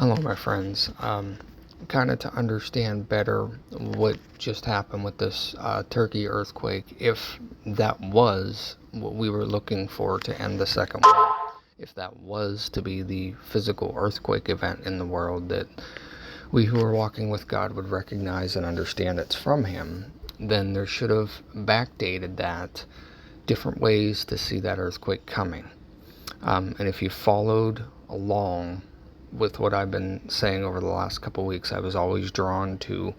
Hello, my friends. Kind of to understand better what just happened with this Turkey earthquake, if that was what we were looking for to end the Second War, if that was to be the physical earthquake event in the world that we who are walking with God would recognize and understand it's from Him, then there should have backdated that different ways to see that earthquake coming. And if you followed along with what I've been saying over the last couple weeks, I was always drawn to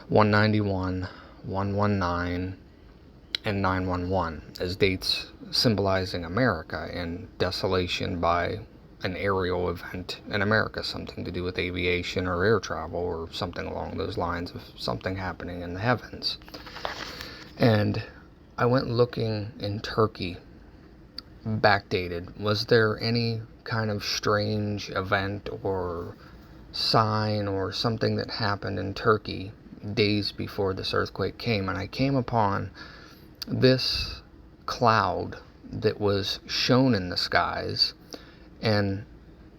191, 119, and 911 as dates symbolizing America and desolation by an aerial event in America, something to do with aviation or air travel or something along those lines of something happening in the heavens. And I went looking in Turkey, backdated. Was there any kind of strange event or sign or something that happened in Turkey days before this earthquake came? And I came upon this cloud that was shown in the skies, and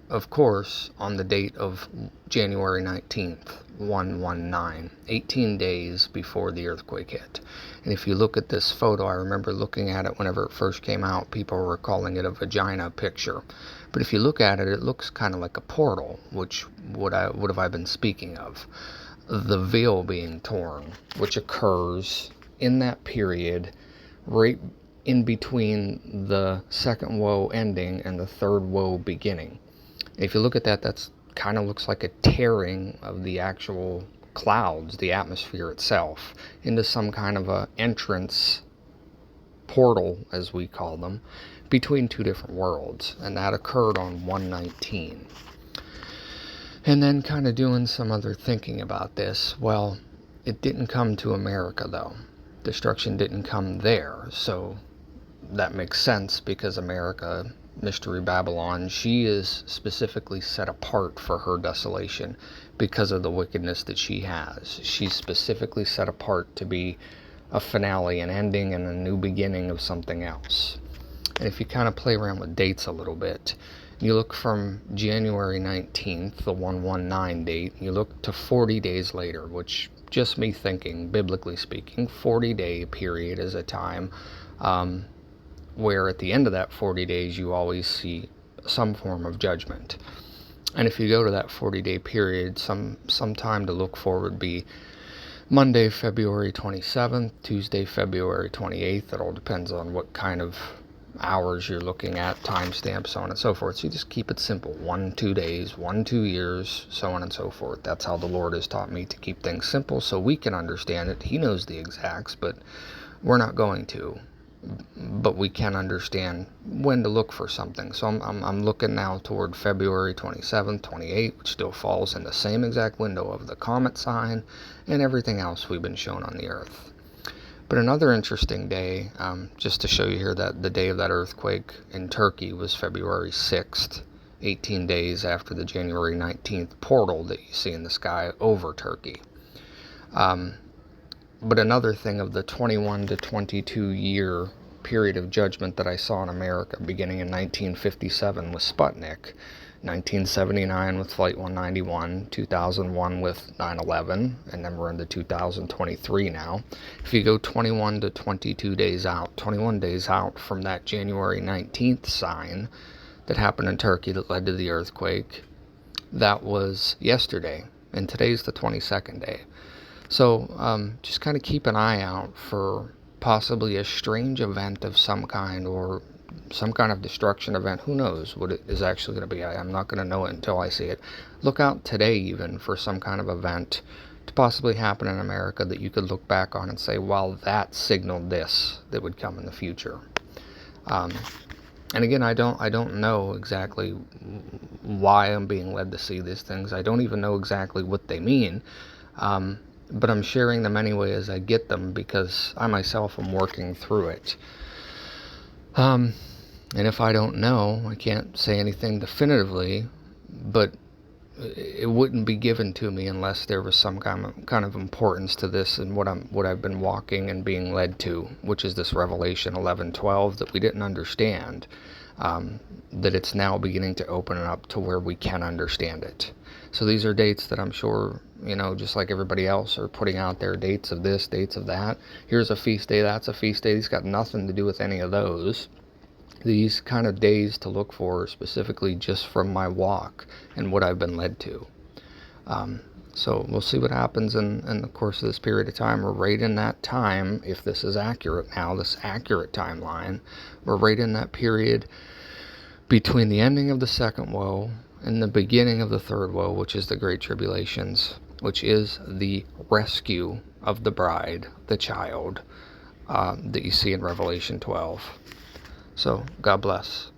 of course on the date of January 19th, 119, 18 days before the earthquake hit. And if you look at this photo, I remember looking at it whenever it first came out, people were calling it a vagina picture. But if you look at it, it looks kind of like a portal, which what have I been speaking of? The veil being torn, which occurs in that period right in between the second woe ending and the third woe beginning. If you look at that, that's kind of looks like a tearing of the actual clouds, the atmosphere itself, into some kind of a entrance portal, as we call them, between two different worlds. And that occurred on 119. And then kind of doing some other thinking about this, well, it didn't come to America though. Destruction didn't come there, so that makes sense because America, Mystery Babylon, she is specifically set apart for her desolation because of the wickedness that she has. She's specifically set apart to be a finale, an ending, and a new beginning of something else. And if you kind of play around with dates a little bit, you look from January 19th, the 119 date, you look to 40 days later, which just me thinking, biblically speaking, 40-day period is a time where at the end of that 40 days you always see some form of judgment. And if you go to that 40-day period, some time to look for would be Monday, February 27th, Tuesday, February 28th. It all depends on what kind of hours you're looking at, timestamps, so on and so forth. So you just keep it simple. 1-2 days, 1-2 years, so on and so forth. That's how the Lord has taught me to keep things simple so we can understand it. He knows the exacts, but we're not going to. But we can understand when to look for something. So I'm looking now toward February 27th, 28th, which still falls in the same exact window of the comet sign and everything else we've been shown on the earth. But another interesting day, just to show you here, that the day of that earthquake in Turkey was February 6th, 18 days after the January 19th portal that you see in the sky over Turkey. But another thing of the 21 to 22 year period of judgment that I saw in America beginning in 1957 with Sputnik, 1979 with Flight 191, 2001 with 9/11, and then we're into 2023 now. If you go 21 to 22 days out, 21 days out from that January 19th sign that happened in Turkey that led to the earthquake, that was yesterday, and today's the 22nd day. So just kind of keep an eye out for possibly a strange event of some kind or some kind of destruction event. Who knows what it is actually going to be? I'm not going to know it until I see it. Look out today even for some kind of event to possibly happen in America that you could look back on and say, well, that signaled this that would come in the future. And again, I don't know exactly why I'm being led to see these things. I don't even know exactly what they mean. But I'm sharing them anyway as I get them because I myself am working through it. And if I don't know, I can't say anything definitively, but it wouldn't be given to me unless there was some kind of importance to this and what I've been walking and being led to, which is this Revelation 11:12 that we didn't understand. that it's now beginning to open up to where we can understand it. So these are dates that I'm sure, just like everybody else, are putting out there dates of this, dates of that. Here's a feast day, that's a feast day. These got nothing to do with any of those. These kind of days to look for specifically just from my walk and what I've been led to. So we'll see what happens in the course of this period of time. We're right in that time, if this is accurate now, this accurate timeline, we're right in that period between the ending of the second woe and the beginning of the third woe, which is the Great Tribulations, which is the rescue of the bride, the child, that you see in Revelation 12. So, God bless.